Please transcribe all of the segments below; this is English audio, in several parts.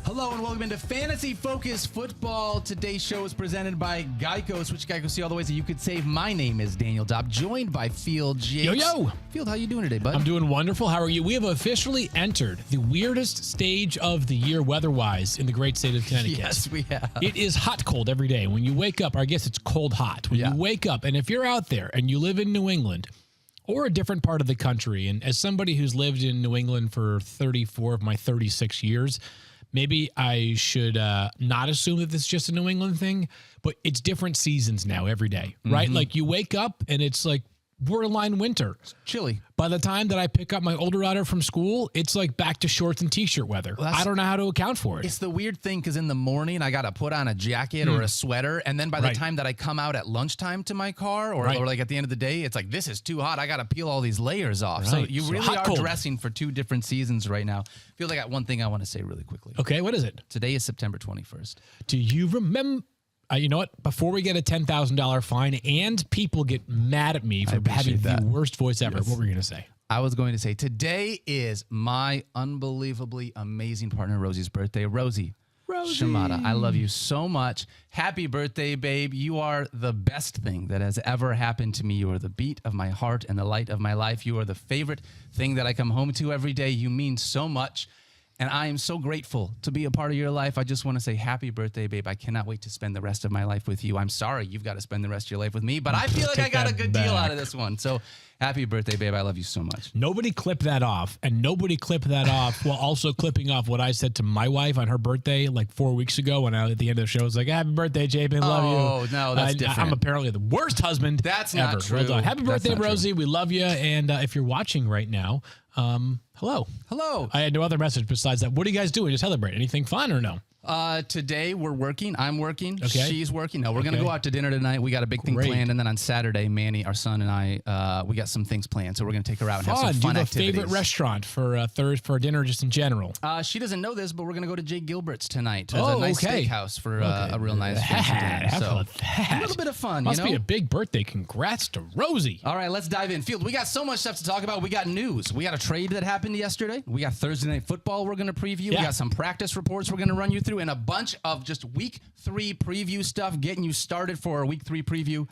Hello and welcome into Fantasy Focus Football. Today's show is presented by Geico. Switch Geico, see all the ways that you could save. My name is Daniel Dopp, joined by Field Yates. Yo. Field, how you doing today, bud? I'm doing wonderful. How are you? We have officially entered the weirdest stage of the year weather-wise in the great state of Connecticut. Yes, we have. It is hot cold every day. When you wake up, or I guess it's cold hot. When you wake up, and if you're out there and you live in New England or a different part of the country, and as somebody who's lived in New England for 34 of my 36 years, maybe I should not assume that this is just a New England thing, but it's different seasons now every day, right? Like you wake up and it's like borderline winter. It's chilly. By the time that I pick up my older daughter from school, it's like back to shorts and t-shirt weather. Well, I don't know how to account for it. It's the weird thing because in the morning I got to put on a jacket or a sweater, and then by the time that I come out at lunchtime to my car or like at the end of the day, it's like, this is too hot. I got to peel all these layers off. So you really are dressing for two different seasons right now. I feel like I got one thing I want to say really quickly. Okay, what is it? Today is September 21st. Do you remember? You know what? Before we get a $10,000 fine and people get mad at me for having the worst voice ever, what were you going to say? I was going to say, today is my unbelievably amazing partner, Rosie's birthday. Rosie. Shimada, I love you so much. Happy birthday, babe. You are the best thing that has ever happened to me. You are the beat of my heart and the light of my life. You are the favorite thing that I come home to every day. You mean so much. And I am so grateful to be a part of your life. I just want to say happy birthday, babe. I cannot wait to spend the rest of my life with you. I'm sorry you've got to spend the rest of your life with me, but I feel like I got a good deal out of this one. So happy birthday, babe. I love you so much. Nobody clipped that off, and nobody clipped that off while also clipping off what I said to my wife on her birthday like 4 weeks ago when I at the end of the show was like, happy birthday, Jabin. Love you. Oh, no, that's different. I'm apparently the worst husband That's ever. not true. Well done. Happy birthday, Rosie. True. We love you. And if you're watching right now, hello. Hello. I had no other message besides that. What are you guys doing to celebrate? Anything fun or no? Today we're working. I'm working. Okay. She's working. No, we're going to go out to dinner tonight. We got a big thing planned. And then on Saturday, Manny, our son, and I, we got some things planned. So we're going to take her out and have some fun activities. Do you have a favorite restaurant for dinner just in general? She doesn't know this, but we're going to go to Jay Gilbert's tonight. There's a nice steakhouse for a real nice dinner. So a little bit of fun, Must be a big birthday. Congrats to Rosie. All right, let's dive in. Field, we got so much stuff to talk about. We got news. We got a trade that happened yesterday. We got Thursday Night Football we're going to preview. We got some practice reports we're going to run you through, and a bunch of just week 3 preview stuff, getting you started for a week 3 preview.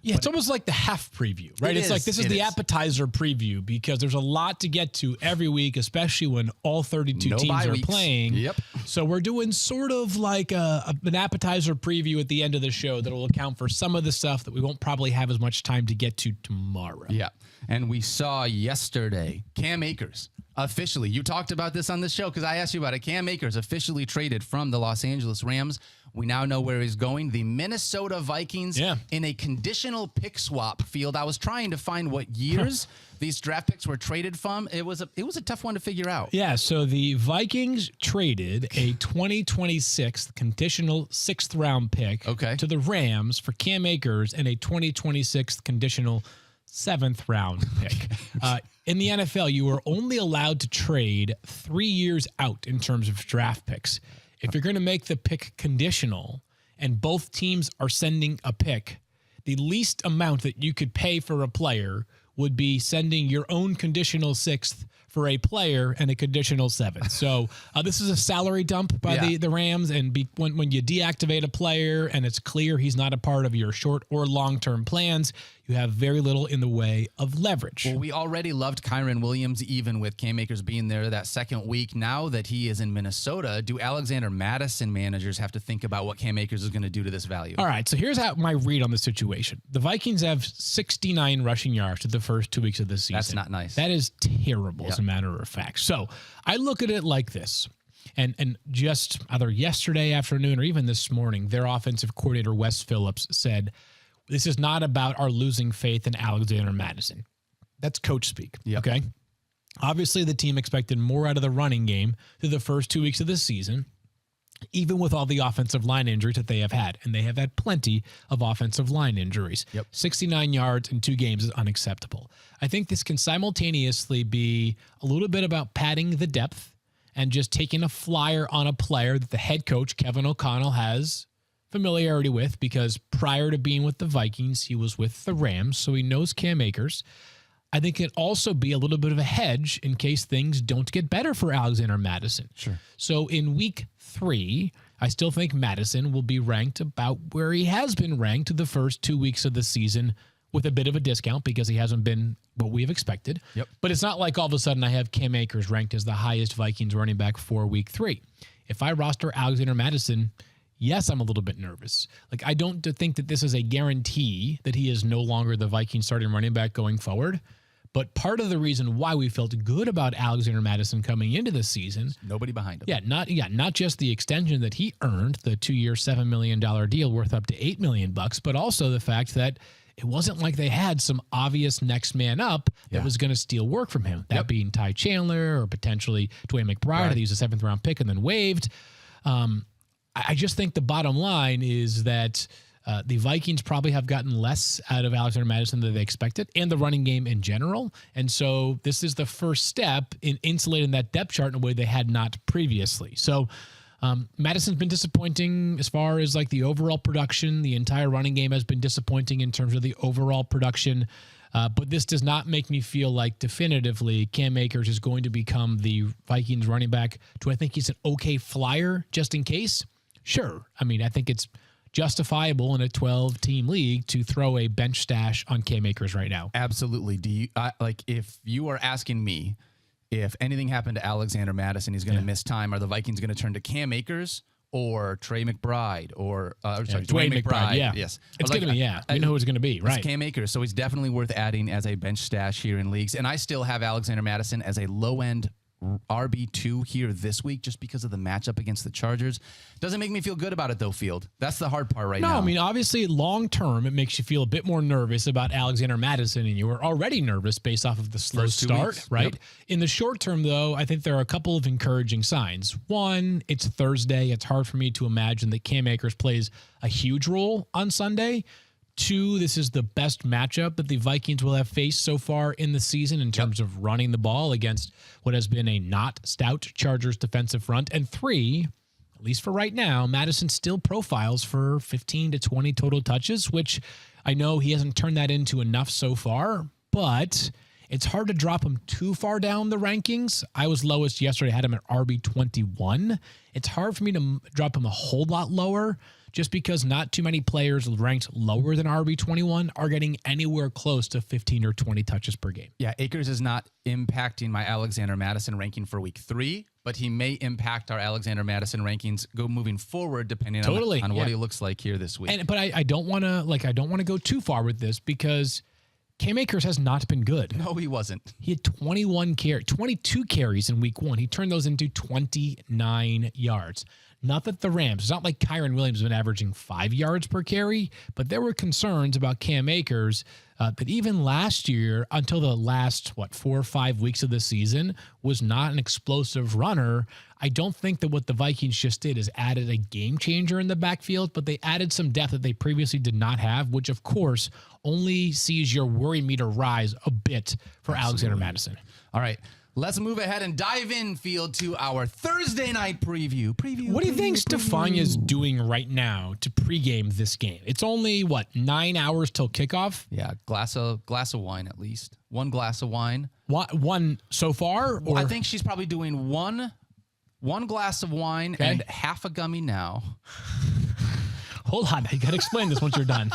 Yeah, it's almost like the half preview, right? It's like this is the appetizer preview because there's a lot to get to every week, especially when all 32 teams are playing. Yep. So we're doing sort of like an appetizer preview at the end of the show that will account for some of the stuff that we won't probably have as much time to get to tomorrow. Yeah. And we saw yesterday Cam Akers officially. You talked about this on the show because I asked you about it. Cam Akers officially traded from the Los Angeles Rams. We now know where he's going. The Minnesota Vikings in a conditional pick swap. Field. I was trying to find what years these draft picks were traded from. It was a tough one to figure out. Yeah, so the Vikings traded a 2026 conditional 6th round pick to the Rams for Cam Akers and a 2026 conditional 7th round pick. In the NFL, you are only allowed to trade 3 years out in terms of draft picks. If you're going to make the pick conditional and both teams are sending a pick, the least amount that you could pay for a player would be sending your own conditional 6th for a player and a conditional 7th. So this is a salary dump by the Rams, and when you deactivate a player and it's clear he's not a part of your short or long-term plans, you have very little in the way of leverage. Well, we already loved Kyron Williams, even with Cam Akers being there that second week. Now that he is in Minnesota, do Alexander Madison managers have to think about what Cam Akers is going to do to this value? All right, so here's my read on the situation. The Vikings have 69 rushing yards to the first 2 weeks of the season. That's not nice. That is terrible, as a matter of fact. So I look at it like this. And just either yesterday afternoon or even this morning, their offensive coordinator, Wes Phillips, said, this is not about our losing faith in Alexander Madison. That's coach speak, okay? Obviously, the team expected more out of the running game through the first 2 weeks of the season, even with all the offensive line injuries that they have had. And they have had plenty of offensive line injuries. 69 yards in 2 games is unacceptable. I think this can simultaneously be a little bit about padding the depth and just taking a flyer on a player that the head coach, Kevin O'Connell, has familiarity with because prior to being with the Vikings, he was with the Rams, so he knows Cam Akers. I think it also be a little bit of a hedge in case things don't get better for Alexander Mattison. Sure. So in week 3, I still think Mattison will be ranked about where he has been ranked the first 2 weeks of the season with a bit of a discount because he hasn't been what we have expected. Yep. But it's not like all of a sudden I have Cam Akers ranked as the highest Vikings running back for week 3. If I roster Alexander Mattison, yes, I'm a little bit nervous. Like, I don't think that this is a guarantee that he is no longer the Vikings starting running back going forward. But part of the reason why we felt good about Alexander Mattison coming into this season, nobody behind him. Not just the extension that he earned, the 2-year, $7 million deal worth up to $8 million, but also the fact that it wasn't like they had some obvious next man up that was going to steal work from him. That being Ty Chandler or potentially Dwayne McBride. They used a 7th round pick and then waived. I just think the bottom line is that the Vikings probably have gotten less out of Alexander Mattison than they expected and the running game in general. And so this is the first step in insulating that depth chart in a way they had not previously. So Madison's been disappointing as far as like the overall production. The entire running game has been disappointing in terms of the overall production. But this does not make me feel like definitively Cam Akers is going to become the Vikings running back. Do I think he's an okay flyer just in case? Sure. I mean, I think it's justifiable in a 12-team league to throw a bench stash on Cam Akers right now. Absolutely. Do you like if you are asking me if anything happened to Alexander Mattison, he's going to miss time, are the Vikings going to turn to Cam Akers or Trey McBride or Dwayne McBride? Yeah. Yes. It's going to be, we know who it's going to be, right? Cam Akers. So he's definitely worth adding as a bench stash here in leagues. And I still have Alexander Mattison as a low-end RB2 here this week just because of the matchup against the Chargers. Doesn't make me feel good about it, though, Field. That's the hard part now. No, I mean, obviously, long-term, it makes you feel a bit more nervous about Alexander Mattison, and you were already nervous based off of the slow start, right? Yep. In the short term, though, I think there are a couple of encouraging signs. One, it's Thursday. It's hard for me to imagine that Cam Akers plays a huge role on Sunday. 2, this is the best matchup that the Vikings will have faced so far in the season in terms of running the ball against what has been a not stout Chargers defensive front. And 3, at least for right now, Madison still profiles for 15 to 20 total touches, which I know he hasn't turned that into enough so far, but it's hard to drop him too far down the rankings. I was lowest yesterday, I had him at RB21. It's hard for me to drop him a whole lot lower, just because not too many players ranked lower than RB21 are getting anywhere close to 15 or 20 touches per game. Yeah, Akers is not impacting my Alexander Mattison ranking for week 3, but he may impact our Alexander Madison rankings moving forward depending on what he looks like here this week. But I don't want to go too far with this because Cam Akers has not been good. No, he wasn't. He had 22 carries in week 1. He turned those into 29 yards. Not that the Rams, it's not like Kyron Williams has been averaging 5 yards per carry, but there were concerns about Cam Akers that even last year, until the last, 4 or 5 weeks of the season, was not an explosive runner. I don't think that what the Vikings just did is added a game changer in the backfield, but they added some depth that they previously did not have, which, of course, only sees your worry meter rise a bit for Alexander Mattison. All right. Let's move ahead and dive in, Field, to our Thursday night preview. What do you think Stefania's doing right now to pregame this game? It's only, 9 hours till kickoff? Yeah, glass of wine at least. 1 glass of wine. One so far? Or? I think she's probably doing one glass of wine and half a gummy now. Hold on, I got to explain this once you're done.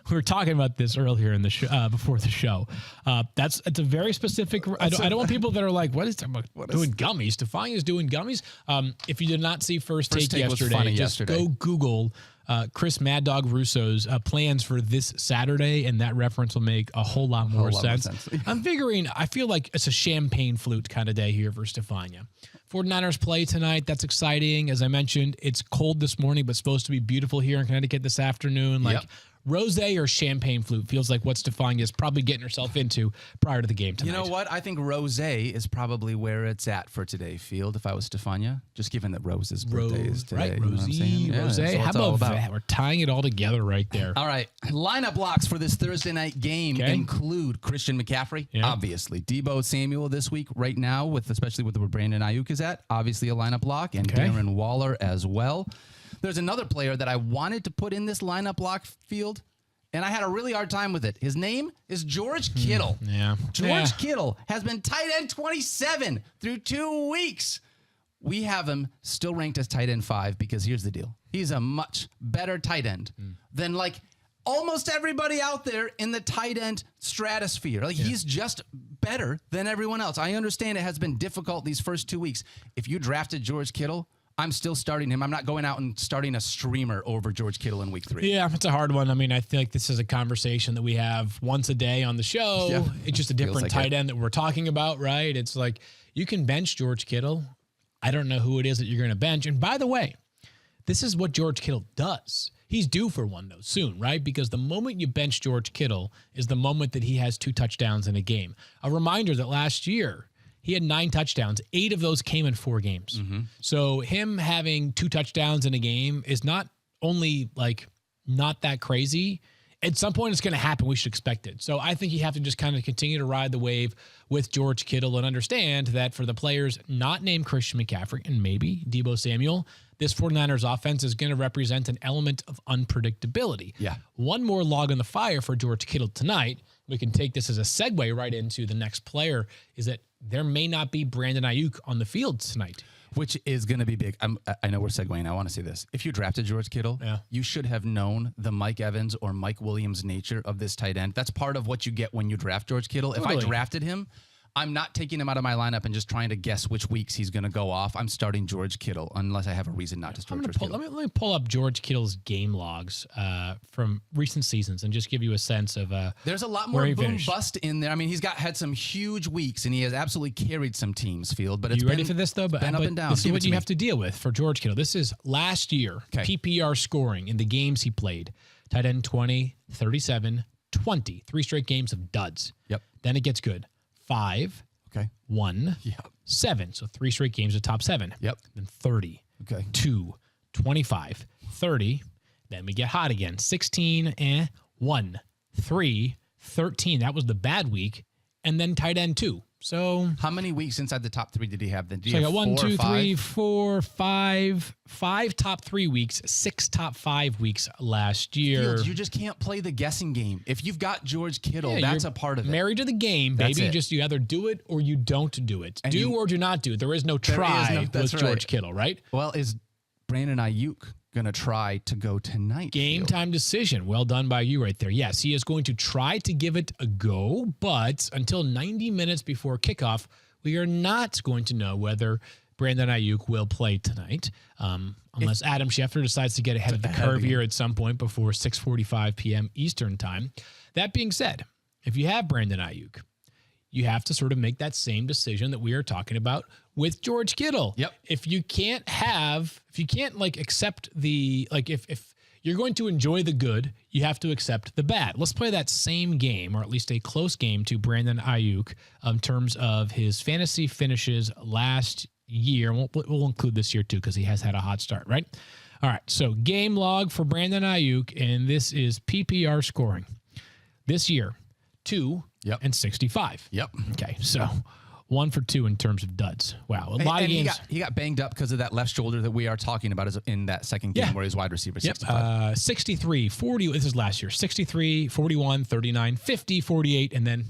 We were talking about this earlier in the show, before the show. It's a very specific. I don't want people that are like, "What is doing gummies?" Stefania's doing gummies. If you did not see First Take yesterday, just go Google Chris Mad Dog Russo's plans for this Saturday, and that reference will make a whole lot more sense. I feel like it's a champagne flute kind of day here for Stefania. 49ers play tonight. That's exciting. As I mentioned, it's cold this morning, but supposed to be beautiful here in Connecticut this afternoon. Rosé or champagne flute feels like what Stefania is probably getting herself into prior to the game tonight. You know what? I think rosé is probably where it's at for today, Field, if I was Stefania, just given that Rose's birthday is today. Right, Rosé. How about that? We're tying it all together right there. All right. Lineup blocks for this Thursday night game include Christian McCaffrey, obviously. Deebo Samuel this week right now, especially with where Brandon Aiyuk is at, obviously a lineup block, and Darren Waller as well. There's another player that I wanted to put in this lineup block field, and I had a really hard time with it. His name is George Kittle. George Kittle has been tight end 27 through 2 weeks. We have him still ranked as tight end 5 because here's the deal. He's a much better tight end than like almost everybody out there in the tight end stratosphere. Like he's just better than everyone else. I understand it has been difficult these first 2 weeks. If you drafted George Kittle, I'm still starting him. I'm not going out and starting a streamer over George Kittle in week 3. Yeah, it's a hard one. I mean, I feel like this is a conversation that we have once a day on the show. Yeah. It's just a different tight end that we're talking about, right? It's like you can bench George Kittle. I don't know who it is that you're going to bench. And by the way, this is what George Kittle does. He's due for one, though, soon, right? Because the moment you bench George Kittle is the moment that he has 2 touchdowns in a game. A reminder that last year, he had 9 touchdowns. 8 of those came in 4 games. So him having 2 touchdowns in a game is not only like not that crazy. At some point, it's going to happen. We should expect it. So I think you have to just kind of continue to ride the wave with George Kittle and understand that for the players not named Christian McCaffrey and maybe Deebo Samuel, this 49ers offense is going to represent an element of unpredictability. Yeah. One more log on the fire for George Kittle tonight. We can take this as a segue right into the next player, is that there may not be Brandon Aiyuk on the field tonight. Which is going to be big. I know we're segueing. I want to say this. If you drafted George Kittle, you should have known the Mike Evans or Mike Williams nature of this tight end. That's part of what you get when you draft George Kittle. Totally. If I drafted him, I'm not taking him out of my lineup and just trying to guess which weeks he's going to go off. I'm starting George Kittle unless I have a reason not to start George Kittle. Let me pull up George Kittle's game logs from recent seasons and just give you a sense of there's a lot more boom bust in there. I mean, he's had some huge weeks and he has absolutely carried some teams, Field. But it's ready for this though? But up and down. This is what you have to deal with for George Kittle. This is last year PPR scoring in the games he played. Tight end 20, 37, 20. 3 straight games of duds. Yep. Then it gets good. 5. 1, 7. So 3 straight games of top 7. Yep. Then 30. 2, 25, 30. Then we get hot again. 16, 1, 3, 13. That was the bad week. And then tight end 2. So how many weeks inside the top 3 did he have then? So I got 1, 2, 3, 4, 5. 5 top 3 weeks, 6 top 5 weeks last year. Fields, you just can't play the guessing game. If you've got George Kittle, that's a part of it. Married to the game, baby. Just you either do it or you don't do it. And do or do not do it. There is no try with George Kittle, right? Well, is Brandon Aiyuk going to try to go tonight? Game time decision. Well done by you right there. Yes, he is going to try to give it a go, but until 90 minutes before kickoff, we are not going to know whether Brandon Aiyuk will play tonight, unless Adam Schefter decides to get ahead of the curve here at some point before 6:45 p.m. Eastern time. That being said, if you have Brandon Aiyuk, you have to sort of make that same decision that we are talking about with George Kittle. Yep. If you can't accept if you're going to enjoy the good, you have to accept the bad. Let's play that same game, or at least a close game, to Brandon Aiyuk in terms of his fantasy finishes last year. We'll include this year too because he has had a hot start, right? All right, so game log for Brandon Aiyuk, and this is PPR scoring. This year, 2 and 65. Yep. Okay, so 1 for 2 in terms of duds. Wow, a lot of games. He got banged up because of that left shoulder that we are talking about in that second game where he's wide receiver 65. 63, 40. This is last year. 63, 41, 39, 50, 48, and then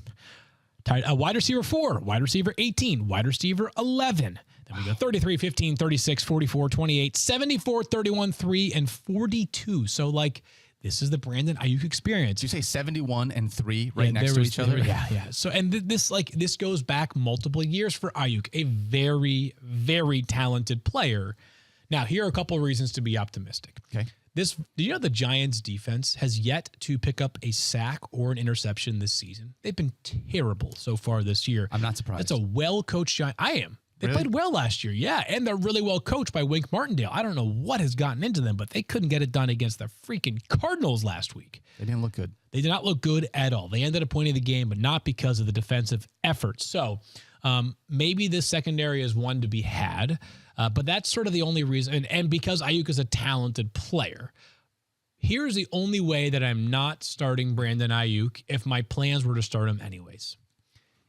wide receiver 4, wide receiver 18, wide receiver 11. Then we go 33, 15, 36, 44, 28, 74, 31, 3, and 42. So, this is the Brandon Aiyuk experience. Did you say 71 and 3 next to each other? Yeah. So, and this goes back multiple years for Aiyuk, a very, very talented player. Now, here are a couple of reasons to be optimistic. Okay. Do you know the Giants defense has yet to pick up a sack or an interception this season? They've been terrible so far this year. I'm not surprised. It's a well-coached Giant. I am. They played well last year, and they're really well coached by Wink Martindale. I don't know what has gotten into them, but they couldn't get it done against the freaking Cardinals last week. They didn't look good. They did not look good at all. They ended up winning the game, but not because of the defensive effort. So maybe this secondary is one to be had, but that's sort of the only reason. And because Aiyuk is a talented player, here's the only way that I'm not starting Brandon Aiyuk if my plans were to start him anyways.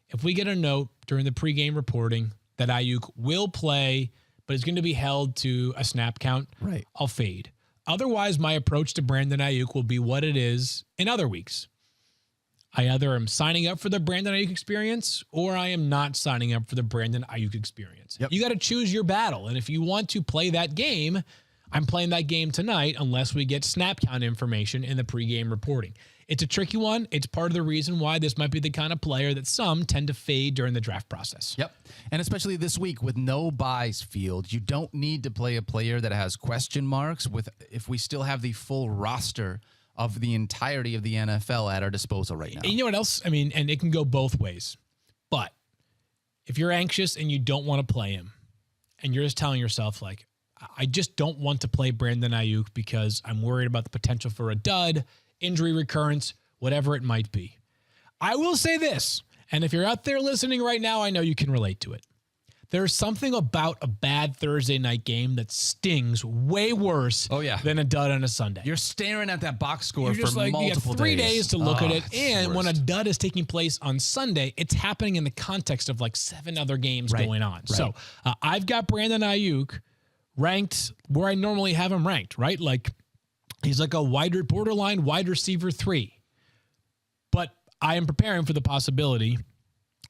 If we get a note during the pregame reporting that Aiyuk will play but he's going to be held to a snap count, right, I'll fade. Otherwise, my approach to Brandon Aiyuk will be what it is in other weeks. I either am signing up for the Brandon Aiyuk experience or I am not signing up for the Brandon Aiyuk experience. Yep. You got to choose your battle. And if you want to play that game, I'm playing that game tonight unless we get snap count information in the pregame reporting. It's a tricky one. It's part of the reason why this might be the kind of player that some tend to fade during the draft process. Yep. And especially this week with no buys, Field, you don't need to play a player that has question marks if we still have the full roster of the entirety of the NFL at our disposal right now. And you know what else? I mean, and it can go both ways. But if you're anxious and you don't want to play him and you're just telling yourself like, I just don't want to play Brandon Aiyuk because I'm worried about the potential for a dud, injury recurrence, whatever it might be. I will say this, and if you're out there listening right now, I know you can relate to it. There's something about a bad Thursday night game that stings way worse than a dud on a Sunday. You're staring at that box score for multiple days. You have 3 days to look at it, and when a dud is taking place on Sunday, it's happening in the context of like 7 other games going on. Right. So I've got Brandon Aiyuk ranked where I normally have him ranked, right? Like he's like a borderline wide receiver 3. But I am preparing for the possibility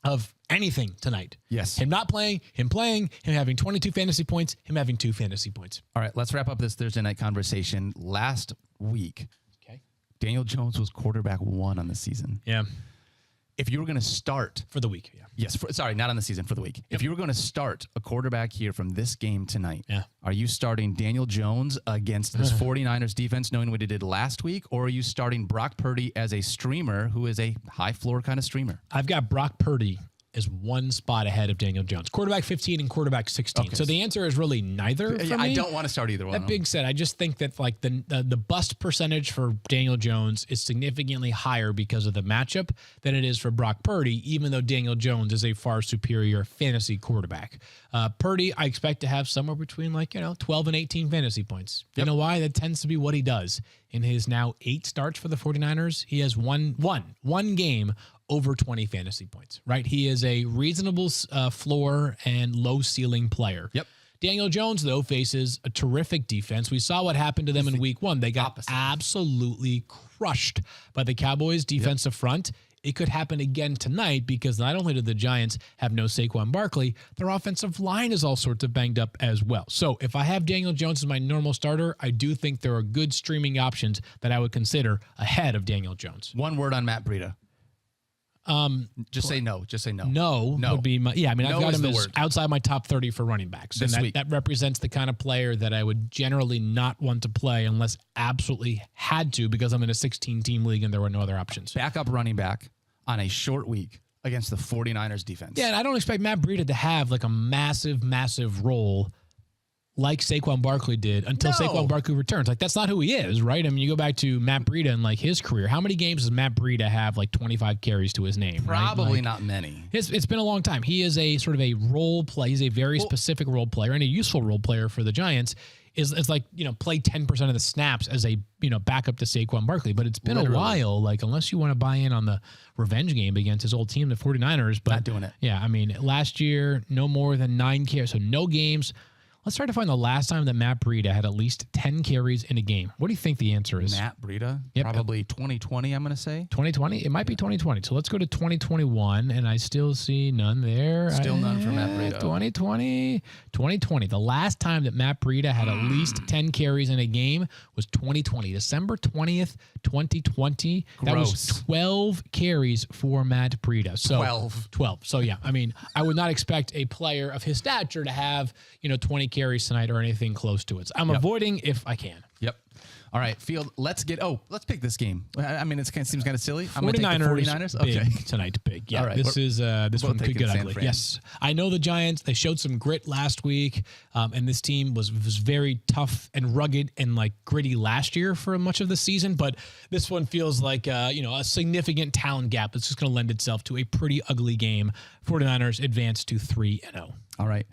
of anything tonight. Yes. Him not playing, him playing, him having 22 fantasy points, him having 2 fantasy points. All right, let's wrap up this Thursday night conversation. Last week, Daniel Jones was quarterback 1 on the season. Yeah. If you were going to start for the week, Yes, sorry, not on the season, for the week. Yep. If you were going to start a quarterback here from this game tonight, are you starting Daniel Jones against this 49ers defense, knowing what he did last week, or are you starting Brock Purdy as a streamer who is a high floor kind of streamer? I've got Brock Purdy is 1 spot ahead of Daniel Jones. Quarterback 15 and quarterback 16. Okay. So the answer is really neither for me. I don't want to start either one. That being said, I just think that like the bust percentage for Daniel Jones is significantly higher because of the matchup than it is for Brock Purdy, even though Daniel Jones is a far superior fantasy quarterback. Purdy, I expect to have somewhere between 12 and 18 fantasy points. Yep. You know why? That tends to be what he does. In his now 8 starts for the 49ers, he has one game over 20 fantasy points, right? He is a reasonable floor and low ceiling player. Yep. Daniel Jones, though, faces a terrific defense. We saw what happened to them in week 1. They got absolutely crushed by the Cowboys' defensive front. It could happen again tonight because not only do the Giants have no Saquon Barkley, their offensive line is all sorts of banged up as well. So if I have Daniel Jones as my normal starter, I do think there are good streaming options that I would consider ahead of Daniel Jones. One word on Matt Breida. Just say no. Just say no. No would be my, I've got him as word. outside my top 30 for running backs. This and week. That represents the kind of player that I would generally not want to play unless absolutely had to because I'm in a 16-team league and there were no other options. Backup running back on a short week against the 49ers defense. Yeah, and I don't expect Matt Breida to have like a massive, massive role like Saquon Barkley did until Saquon Barkley returns. Like, that's not who he is, right? I mean, you go back to Matt Breida and, like, his career. How many games does Matt Breida have, like, 25 carries to his name? Probably not many. It's been a long time. He is a sort of a role play. He's a very specific role player and a useful role player for the Giants. Is like, play 10% of the snaps as a, backup to Saquon Barkley. But it's been a while, like, unless you want to buy in on the revenge game against his old team, the 49ers. But not doing it. Yeah, I mean, last year, no more than 9 carries, so no games. Let's try to find the last time that Matt Breida had at least 10 carries in a game. What do you think the answer is? Matt Breida? Yep. Probably 2020, I'm going to say. 2020? It might be 2020. So let's go to 2021, and I still see none there. Still none for Matt Breida. 2020. The last time that Matt Breida had at least 10 carries in a game was 2020. December 20th, 2020. Gross. That was 12 carries for Matt Breida. So 12. So, yeah, I mean, I would not expect a player of his stature to have, 20 carries tonight or anything close to it. So I'm avoiding if I can. Yep. All right, Field, let's pick this game. I mean, it seems kind of silly. 49ers, I'm going to take the 49ers. Big tonight, big. Yeah, all right, this one could get ugly. Yes. I know the Giants, they showed some grit last week, and this team was very tough and rugged and like gritty last year for much of the season, but this one feels like a significant talent gap that's just going to lend itself to a pretty ugly game. 49ers advance to 3-0. All right.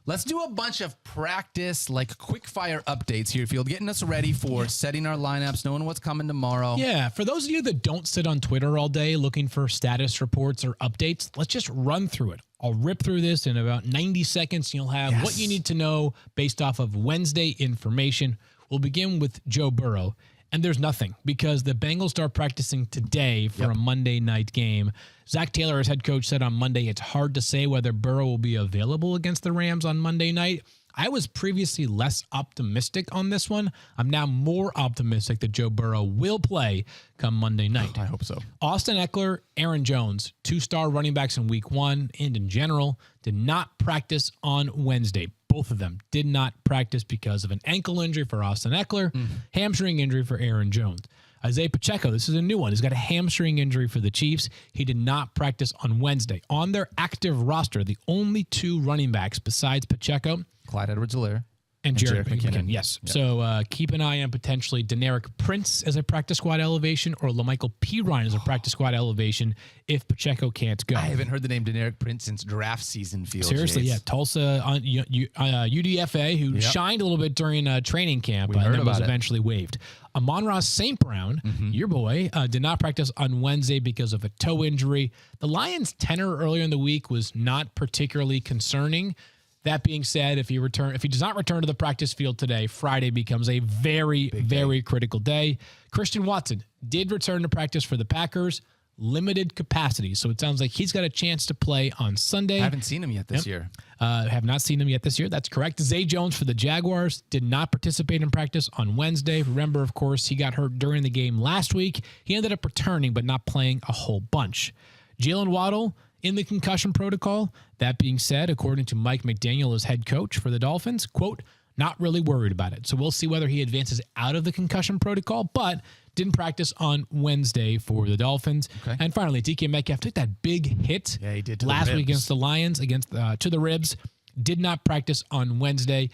Let's do a bunch of practice, like quick fire updates here, Field, getting us ready for setting our lineups, knowing what's coming tomorrow. Yeah, for those of you that don't sit on Twitter all day looking for status reports or updates, let's just run through it. I'll rip through this in about 90 seconds. You'll have what you need to know based off of Wednesday information. We'll begin with Joe Burrow. And there's nothing because the Bengals start practicing today for a Monday night game. Zach Taylor, as head coach, said on Monday it's hard to say whether Burrow will be available against the Rams on Monday night. I was previously less optimistic on this one. I'm now more optimistic that Joe Burrow will play come Monday night. I hope so. Austin Eckler, Aaron Jones, 2-star running backs in week 1 and in general, did not practice on Wednesday. Both of them did not practice because of an ankle injury for Austin Eckler, hamstring injury for Aaron Jones. Isaiah Pacheco, this is a new one. He's got a hamstring injury for the Chiefs. He did not practice on Wednesday. On their active roster, the only 2 running backs besides Pacheco, Clyde Edwards-Helaire. And Jerick McKinnon. Yes. Yep. So keep an eye on potentially Deneric Prince as a practice squad elevation or LaMichael Pirine as a practice squad elevation if Pacheco can't go. I haven't heard the name Deneric Prince since draft season. Seriously, Yates. yeah. Tulsa on UDFA, who shined a little bit during training camp, and then was eventually waived. Amon-Ra St. Brown, your boy, did not practice on Wednesday because of a toe injury. The Lions' tenor earlier in the week was not particularly concerning. That being said, if he does not return to the practice field today, Friday becomes a very, very critical day. Christian Watson did return to practice for the Packers, limited capacity. So it sounds like he's got a chance to play on Sunday. I haven't seen him yet this year. Have not seen him yet this year. That's correct. Zay Jones for the Jaguars did not participate in practice on Wednesday. Remember, of course, he got hurt during the game last week. He ended up returning, but not playing a whole bunch. Jalen Waddle in the concussion protocol. That being said, according to Mike McDaniel as head coach for the Dolphins, quote, not really worried about it. So we'll see whether he advances out of the concussion protocol, but didn't practice on Wednesday for the Dolphins. Okay. And finally, DK Metcalf took that big hit he did last week against the Lions, to the ribs. Did not practice on Wednesday.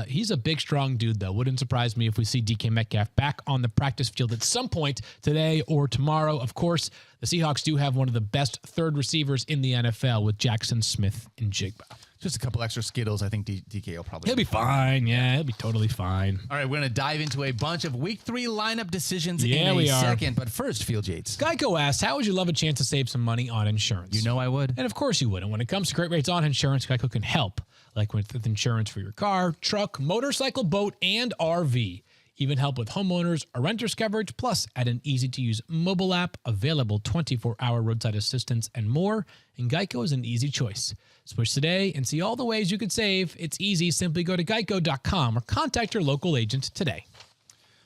He's a big, strong dude, though. Wouldn't surprise me if we see DK Metcalf back on the practice field at some point today or tomorrow. Of course, the Seahawks do have one of the best third receivers in the NFL with Jackson Smith and Jigba. Just a couple extra Skittles. I think DK will probably. He'll be fine. Yeah, he'll be totally fine. All right, we're going to dive into a bunch of Week 3 lineup decisions in a second. But first, Field Yates. Geico asks, how would you love a chance to save some money on insurance? You know I would. And of course you would. And when it comes to great rates on insurance, Geico can help. Like with insurance for your car, truck, motorcycle, boat, and RV. Even help with homeowners or renters coverage, plus add an easy-to-use mobile app, available 24-hour roadside assistance, and more. And Geico is an easy choice. Switch today and see all the ways you could save. It's easy. Simply go to geico.com or contact your local agent today.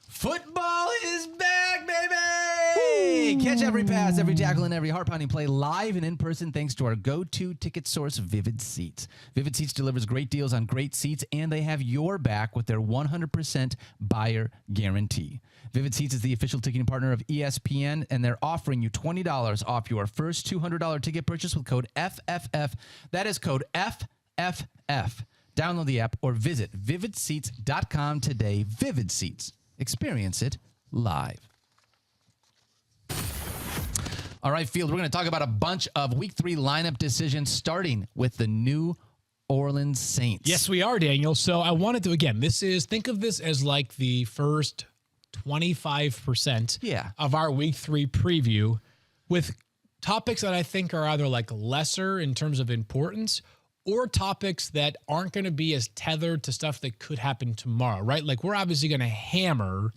Football is back, baby! Catch every pass, every tackle, and every heart-pounding play live and in person thanks to our go-to ticket source, Vivid Seats. Vivid Seats delivers great deals on great seats, and they have your back with their 100% buyer guarantee. Vivid Seats is the official ticketing partner of ESPN, and they're offering you $20 off your first $200 ticket purchase with code FFF. That is code FFF. Download the app or visit vividseats.com today. Vivid Seats. Experience it live. All right, Field, we're going to talk about a bunch of Week 3 lineup decisions, starting with the New Orleans Saints. Yes, we are, Daniel. So I wanted to, again, think of this as like the first 25% of our Week 3 preview with topics that I think are either like lesser in terms of importance or topics that aren't going to be as tethered to stuff that could happen tomorrow, right? Like we're obviously going to hammer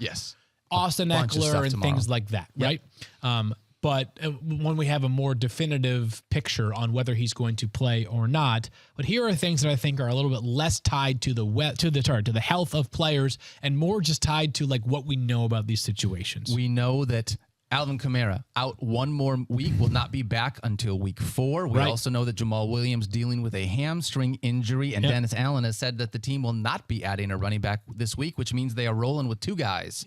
Austin Eckler and things like that, right? But when we have a more definitive picture on whether he's going to play or not. But here are things that I think are a little bit less tied to the health of players and more just tied to like what we know about these situations. We know that Alvin Kamara out one more week, will not be back until week 4. We also know that Jamal Williams dealing with a hamstring injury, and Dennis Allen has said that the team will not be adding a running back this week, which means they are rolling with 2 guys.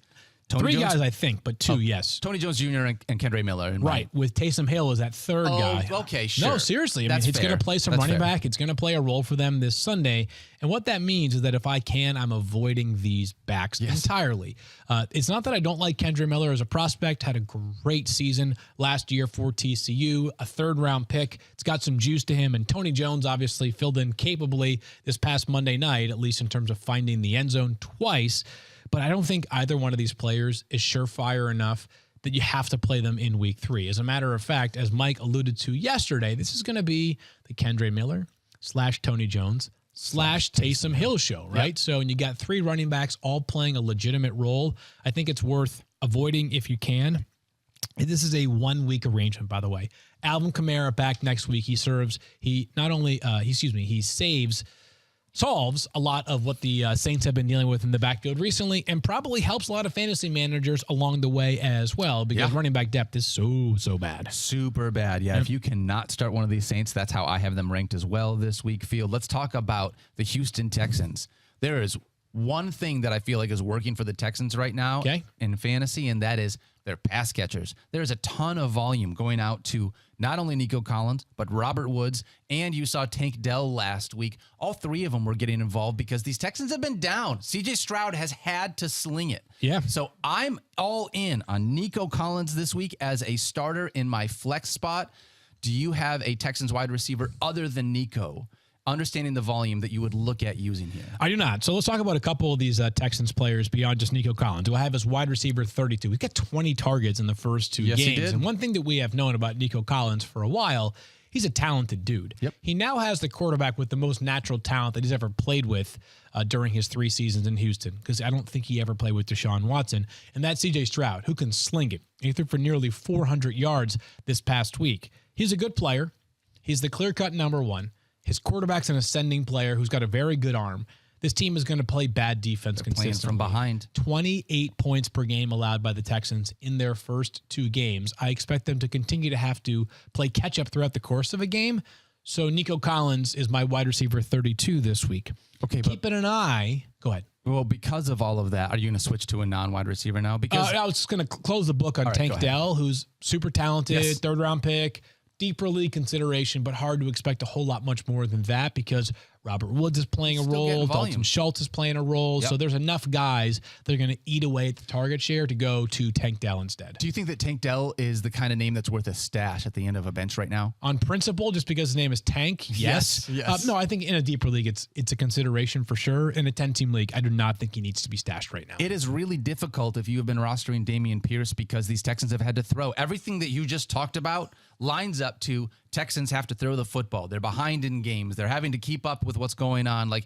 Three guys, I think, but 2, yes. Tony Jones Jr. and Kendra Miller. Right, with Taysom Hill as that third guy. Okay, sure. No, seriously. I mean, he's going to play some running back. It's going to play a role for them this Sunday. And what that means is that if I can, I'm avoiding these backs entirely. It's not that I don't like Kendra Miller as a prospect. Had a great season last year for TCU, a 3rd-round pick. It's got some juice to him. And Tony Jones obviously filled in capably this past Monday night, at least in terms of finding the end zone twice. But I don't think either one of these players is surefire enough that you have to play them in week 3. As a matter of fact, as Mike alluded to yesterday, this is going to be the Kendre Miller / Tony Jones / Taysom Hill show, right? Yep. So when you got 3 running backs all playing a legitimate role, I think it's worth avoiding if you can. This is a 1-week arrangement, by the way. Alvin Kamara back next week. He solves a lot of what the Saints have been dealing with in the backfield recently, and probably helps a lot of fantasy managers along the way as well, because running back depth is so bad. Super bad. Yeah. Yep. If you cannot start one of these Saints, that's how I have them ranked as well this week. Field. Let's talk about the Houston Texans. There is one thing that I feel like is working for the Texans right now in fantasy, and that is their pass catchers. There's a ton of volume going out to not only Nico Collins, but Robert Woods, and you saw Tank Dell last week. All 3 of them were getting involved because these Texans have been down. CJ Stroud has had to sling it. Yeah. So I'm all in on Nico Collins this week as a starter in my flex spot. Do you have a Texans wide receiver other than Nico, understanding the volume, that you would look at using here? I do not. So let's talk about a couple of these Texans players beyond just Nico Collins, who I have as wide receiver 32. He's got 20 targets in the first 2 games. And one thing that we have known about Nico Collins for a while, he's a talented dude. Yep. He now has the quarterback with the most natural talent that he's ever played with during his 3 seasons in Houston, because I don't think he ever played with Deshaun Watson. And that's CJ Stroud, who can sling it. He threw for nearly 400 yards this past week. He's a good player. He's the clear-cut number 1. His quarterback's an ascending player who's got a very good arm. This team is going to play bad defense consistently. From behind. 28 points per game allowed by the Texans in their first 2 games. I expect them to continue to have to play catch-up throughout the course of a game. So Nico Collins is my wide receiver 32 this week. Okay, keeping an eye. Go ahead. Well, because of all of that, are you going to switch to a non-wide receiver now? Because I was just going to close the book on Tank Dell, who's super talented, 3rd-round pick. Deeper league consideration, but hard to expect a whole lot much more than that, because Robert Woods is playing a role. Dalton Schultz is playing a role. Yep. So there's enough guys that are going to eat away at the target share to go to Tank Dell instead. Do you think that Tank Dell is the kind of name that's worth a stash at the end of a bench right now? On principle, just because his name is Tank, yes. No, I think in a deeper league, it's a consideration for sure. In a 10-team league, I do not think he needs to be stashed right now. It is really difficult if you have been rostering Dameon Pierce, because these Texans have had to throw. Everything that you just talked about lines up to Texans have to throw the football. They're behind in games. They're having to keep up with what's going on. Like,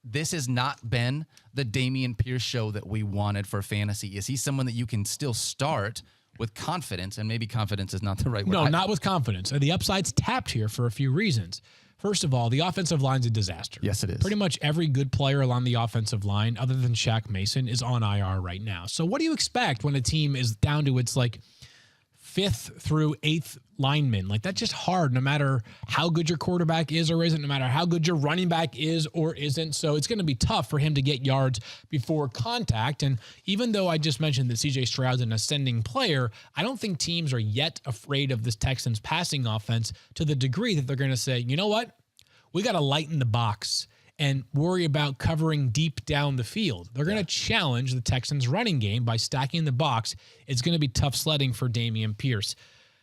this has not been the Dameon Pierce show that we wanted for fantasy. Is he someone that you can still start with confidence? And maybe confidence is not the right word. No, not with confidence. The upside's tapped here for a few reasons. First of all, the offensive line's a disaster. Yes, it is. Pretty much every good player along the offensive line, other than Shaq Mason, is on IR right now. So what do you expect when a team is down to its 5th through 8th linemen? That's just hard, no matter how good your quarterback is or isn't, no matter how good your running back is or isn't. So it's going to be tough for him to get yards before contact. And even though I just mentioned that CJ Stroud's an ascending player, I don't think teams are yet afraid of this Texans passing offense to the degree that they're going to say, you know what? We got to lighten the box and worry about covering deep down the field. They're going to challenge the Texans' running game by stacking the box. It's going to be tough sledding for Dameon Pierce.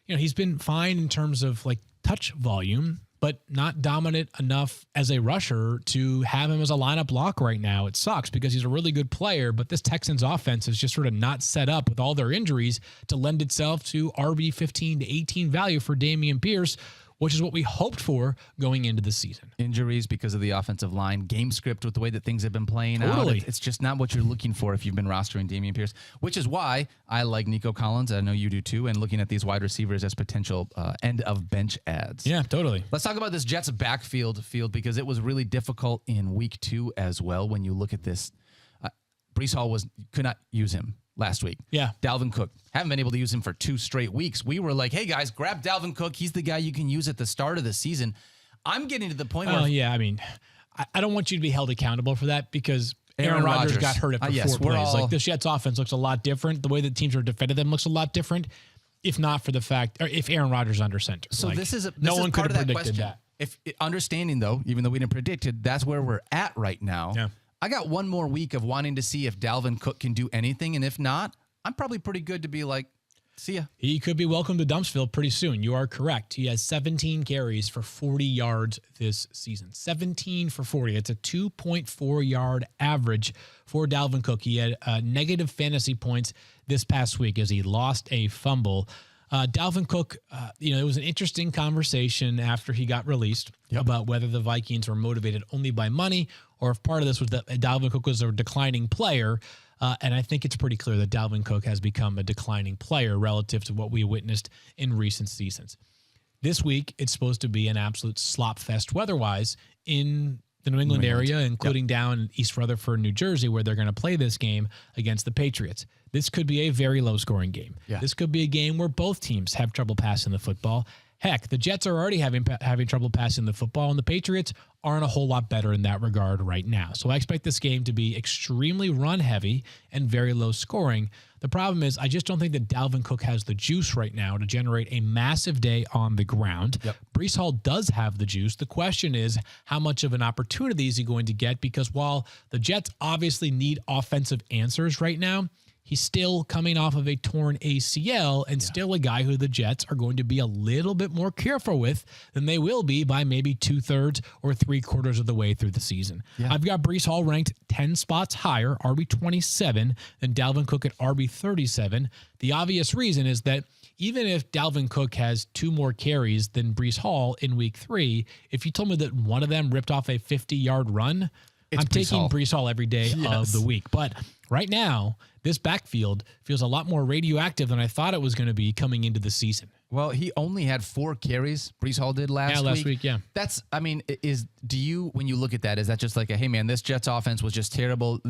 He's been fine in terms of touch volume, but not dominant enough as a rusher to have him as a lineup lock right now. It sucks because he's a really good player, but this Texans offense is just sort of not set up with all their injuries to lend itself to RB 15 to 18 value for Dameon Pierce, which is what we hoped for going into the season. Injuries because of the offensive line, game script with the way that things have been playing out. It's just not what you're looking for if you've been rostering Dameon Pierce, which is why I like Nico Collins. I know you do too, and looking at these wide receivers as potential end of bench ads. Yeah, totally. Let's talk about this Jets backfield because it was really difficult in week 2 as well. When you look at this, Breece Hall could not use him last week. Yeah. Dalvin Cook. Haven't been able to use him for 2 straight weeks. We were like, hey, guys, grab Dalvin Cook. He's the guy you can use at the start of the season. I'm getting to the point where... I don't want you to be held accountable for that, because Aaron Rodgers got hurt after 4 plays. The Jets offense looks a lot different. The way that teams are defended them looks a lot different, if not for the fact... or if Aaron Rodgers is under center. So no one could have predicted that. If understanding, though, even though we didn't predict it, that's where we're at right now. Yeah. I got one more week of wanting to see if Dalvin Cook can do anything, and if not, I'm probably pretty good to be like, See ya. He could be welcome to Dumpsville pretty soon. You are correct. He has 17 carries for 40 yards this season. 17 for 40. It's a 2.4 yard average for Dalvin Cook. He had negative fantasy points this past week as he lost a fumble. Dalvin Cook, it was an interesting conversation after he got released about whether the Vikings were motivated only by money or if part of this was that Dalvin Cook was a declining player. And I think it's pretty clear that Dalvin Cook has become a declining player relative to what we witnessed in recent seasons. This week, it's supposed to be an absolute slop fest weather-wise in the New England area, including down in East Rutherford, New Jersey, where they're going to play this game against the Patriots. This could be a very low-scoring game. Yeah. This could be a game where both teams have trouble passing the football. Heck, the Jets are already having trouble passing the football, and the Patriots aren't a whole lot better in that regard right now. So I expect this game to be extremely run-heavy and very low-scoring. The problem is I just don't think that Dalvin Cook has the juice right now to generate a massive day on the ground. Breece Hall does have the juice. The question is, how much of an opportunity is he going to get? Because while the Jets obviously need offensive answers right now, he's still coming off of a torn ACL and still a guy who the Jets are going to be a little bit more careful with than they will be by maybe 2/3 or 3/4 of the way through the season. I've got Breece Hall ranked 10 spots higher, RB27, than Dalvin Cook at RB37. The obvious reason is that even if Dalvin Cook has 2 more carries than Breece Hall in week 3, if you told me that one of them ripped off a 50-yard run, I'm taking Breece Hall every day of the week. But right now, this backfield feels a lot more radioactive than I thought it was going to be coming into the season. Well, he only had 4 carries. Breece Hall did last week. That's, when you look at that, is that just like hey man, this Jets offense was just terrible?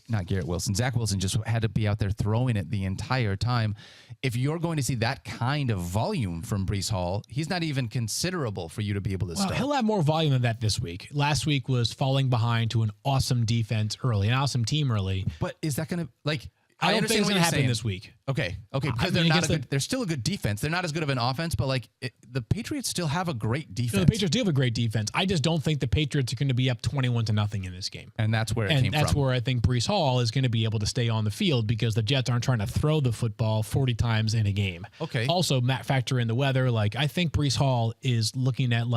Not Garrett Wilson. Zach Wilson just had to be out there throwing it the entire time. If you're going to see that kind of volume from Breece Hall, he's not even considerable for you to be able to start. He'll have more volume than that this week. Last week was falling behind to an awesome defense early, an awesome team early. But is that going to, I don't think it's going to happen this week. Okay. Because they're still a good defense. They're not as good of an offense, but the Patriots still have a great defense. The Patriots do have a great defense. I just don't think the Patriots are going to be up 21-0 in this game. And that's where it came from. And that's where I think Breece Hall is going to be able to stay on the field because the Jets aren't trying to throw the football 40 times in a game. Okay. Also, factor in the weather. I think Breece Hall is looking at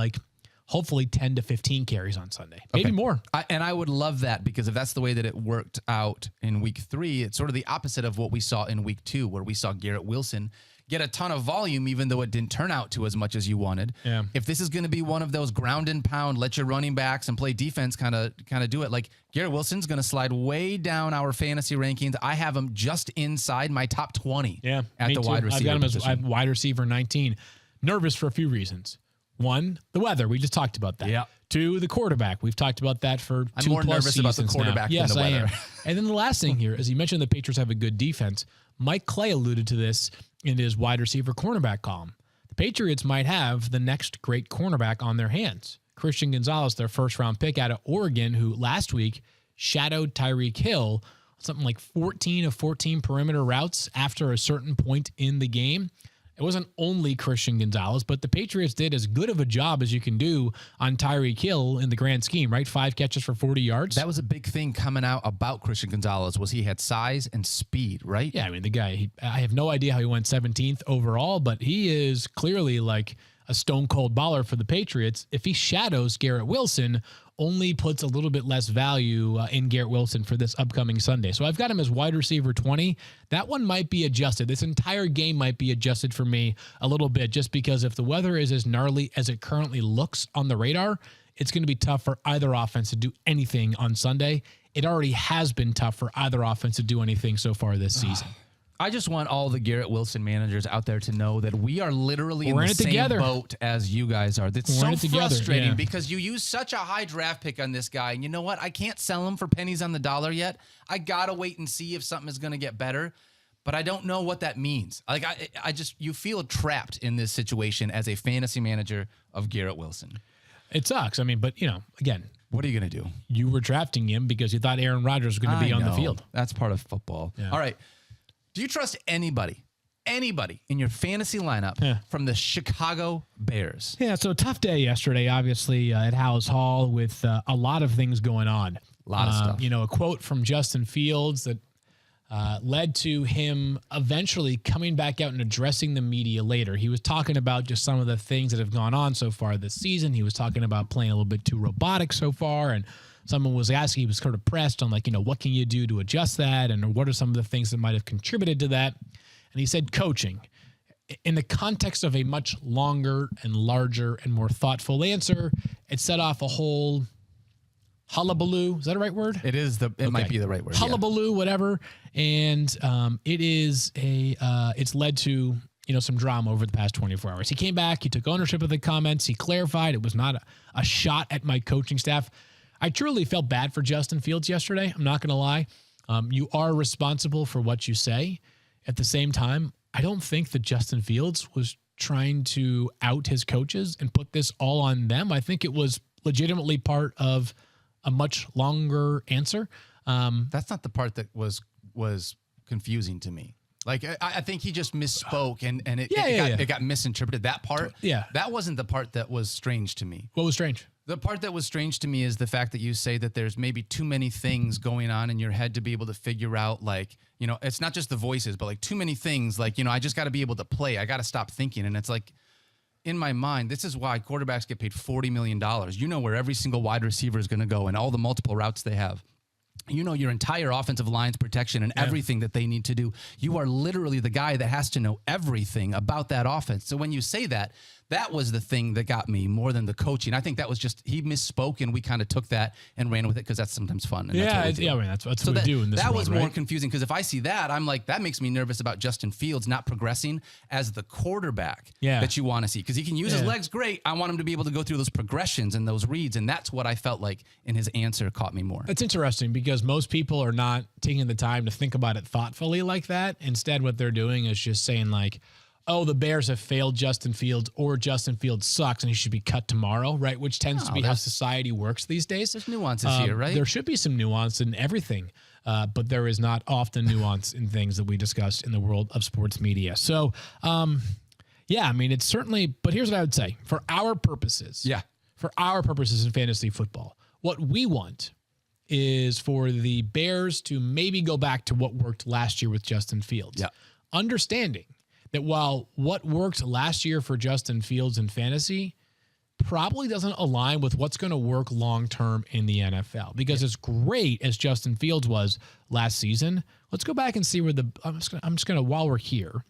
hopefully 10 to 15 carries on Sunday. Maybe more. I would love that because if that's the way that it worked out in week 3, it's sort of the opposite of what we saw in week 2, where we saw Garrett Wilson get a ton of volume, even though it didn't turn out to as much as you wanted. Yeah. If this is going to be one of those ground and pound, let your running backs and play defense kind of do it. Garrett Wilson's going to slide way down our fantasy rankings. I have him just inside my top 20 at the wide receiver. I've got him as wide receiver 19. Nervous for a few reasons. 1, the weather. We just talked about that. Yeah. 2, the quarterback. We've talked about that for 2+ seasons. I'm more nervous about the quarterback than the weather. Yes, I am. And then the last thing here, as you mentioned, the Patriots have a good defense. Mike Clay alluded to this in his wide receiver cornerback column. The Patriots might have the next great cornerback on their hands. Christian Gonzalez, their first-round pick out of Oregon, who last week shadowed Tyreek Hill something like 14 of 14 perimeter routes after a certain point in the game. It wasn't only Christian Gonzalez, but the Patriots did as good of a job as you can do on Tyreek Hill in the grand scheme, right? 5 catches for 40 yards. That was a big thing coming out about Christian Gonzalez was he had size and speed, right? Yeah, the guy, I have no idea how he went 17th overall, but he is clearly a stone cold baller for the Patriots. If he shadows Garrett Wilson, only puts a little bit less value in Garrett Wilson for this upcoming Sunday. So I've got him as wide receiver 20. That one might be adjusted. This entire game might be adjusted for me a little bit just because if the weather is as gnarly as it currently looks on the radar, it's going to be tough for either offense to do anything on Sunday. It already has been tough for either offense to do anything so far this season. I just want all the Garrett Wilson managers out there to know that we are literally in the same boat as you guys are. It's so frustrating because you use such a high draft pick on this guy. And you know what? I can't sell him for pennies on the dollar yet. I got to wait and see if something is going to get better. But I don't know what that means. You feel trapped in this situation as a fantasy manager of Garrett Wilson. It sucks. But again, what are you going to do? You were drafting him because you thought Aaron Rodgers was going to be on the field. That's part of football. Yeah. All right. Do you trust anybody in your fantasy lineup from the Chicago Bears? Yeah, so tough day yesterday, obviously, at House Hall with a lot of things going on. A lot of stuff. A quote from Justin Fields that led to him eventually coming back out and addressing the media later. He was talking about just some of the things that have gone on so far this season. He was talking about playing a little bit too robotic so far, and someone was asking, he was sort of pressed on like, what can you do to adjust that, and what are some of the things that might have contributed to that? And he said coaching. In the context of a much longer and larger and more thoughtful answer, it set off a whole hullabaloo. Is that a right word? It is. It might be the right word. Hullabaloo, whatever. And it's led to, some drama over the past 24 hours. He came back. He took ownership of the comments. He clarified it was not a shot at my coaching staff. I truly felt bad for Justin Fields yesterday. I'm not going to lie. You are responsible for what you say. At the same time, I don't think that Justin Fields was trying to out his coaches and put this all on them. I think it was legitimately part of a much longer answer. That's not the part that was confusing to me. Like, I think he just misspoke and it got misinterpreted. That part, that wasn't the part that was strange to me. What was strange? The part that was strange to me is the fact that you say that there's maybe too many things going on in your head to be able to figure out, like, it's not just the voices, but like too many things. Like, I just got to be able to play. I got to stop thinking. And it's like, in my mind, this is why quarterbacks get paid $40 million. You know where every single wide receiver is going to go and all the multiple routes they have. Your entire offensive line's protection and everything that they need to do. You are literally the guy that has to know everything about that offense. So when you say that, that was the thing that got me more than the coaching. I think that was just, he misspoke and we kind of took that and ran with it because that's sometimes fun. And that's what we do in this That world, was right? more confusing because if I see that, I'm like, that makes me nervous about Justin Fields not progressing as the quarterback that you want to see. Because he can use his legs great. I want him to be able to go through those progressions and those reads. And that's what I felt like in his answer caught me more. It's interesting because most people are not taking the time to think about it thoughtfully like that. Instead, what they're doing is just saying like, oh, the Bears have failed Justin Fields, or Justin Fields sucks and he should be cut tomorrow, right? Which tends to be how society works these days. There's nuances here, right? There should be some nuance in everything, but there is not often nuance in things that we discuss in the world of sports media. So, it's certainly, but here's what I would say. For our purposes in fantasy football, what we want is for the Bears to maybe go back to what worked last year with Justin Fields. Yeah. Understanding that while what worked last year for Justin Fields in fantasy probably doesn't align with what's going to work long-term in the NFL. Because as great as Justin Fields was last season, let's go back and see where I'm just going to, while we're here,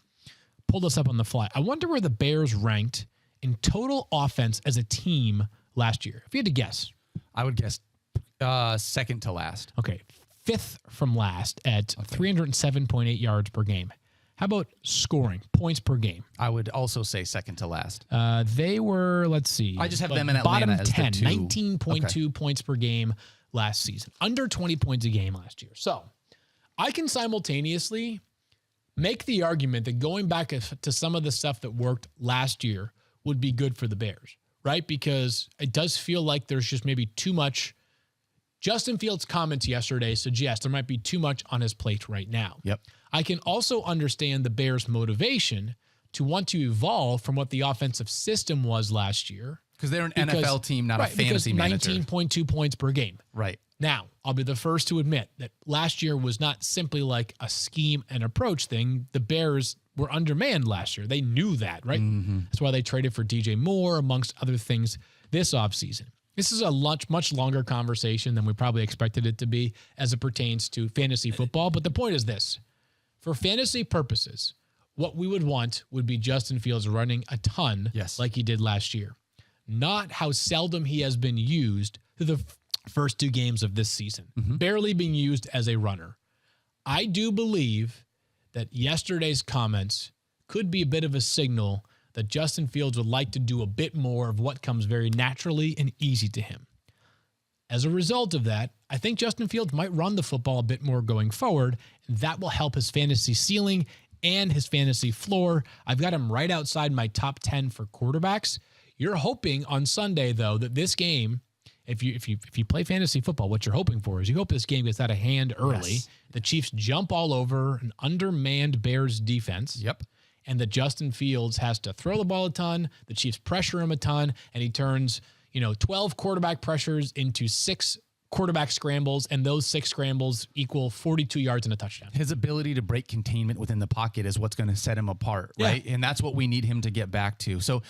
pull this up on the fly. I wonder where the Bears ranked in total offense as a team last year. If you had to guess. I would guess second to last. Okay. Fifth from last at 307.8 yards per game. How about scoring, points per game? I would also say second to last. They were, let's see. I just have them in Atlanta bottom as 10, the two. 19.2 points per game last season. Under 20 points a game last year. So I can simultaneously make the argument that going back to some of the stuff that worked last year would be good for the Bears, right? Because it does feel like there's just maybe too much. Justin Fields' comments yesterday suggest there might be too much on his plate right now. Yep. I can also understand the Bears' motivation to want to evolve from what the offensive system was last year. Because they're an NFL team, not a fantasy manager. 19.2 points per game. Right. Now, I'll be the first to admit that last year was not simply like a scheme and approach thing. The Bears were undermanned last year. They knew that, right? Mm-hmm. That's why they traded for DJ Moore, amongst other things, this offseason. This is a much longer conversation than we probably expected it to be as it pertains to fantasy football. But the point is this. For fantasy purposes, what we would want would be Justin Fields running a ton like he did last year. Not how seldom he has been used through the first two games of this season. Mm-hmm. Barely being used as a runner. I do believe that yesterday's comments could be a bit of a signal that Justin Fields would like to do a bit more of what comes very naturally and easy to him. As a result of that, I think Justin Fields might run the football a bit more going forward, and that will help his fantasy ceiling and his fantasy floor. I've got him right outside my top 10 for quarterbacks. You're hoping on Sunday, though, that this game, if you play fantasy football, what you're hoping for is you hope this game gets out of hand early. Yes. The Chiefs jump all over an undermanned Bears defense. Yep. And that Justin Fields has to throw the ball a ton, the Chiefs pressure him a ton, and he turns 12 quarterback pressures into 6 quarterback scrambles, and those 6 scrambles equal 42 yards and a touchdown. His ability to break containment within the pocket is what's going to set him apart, right? And that's what we need him to get back to. So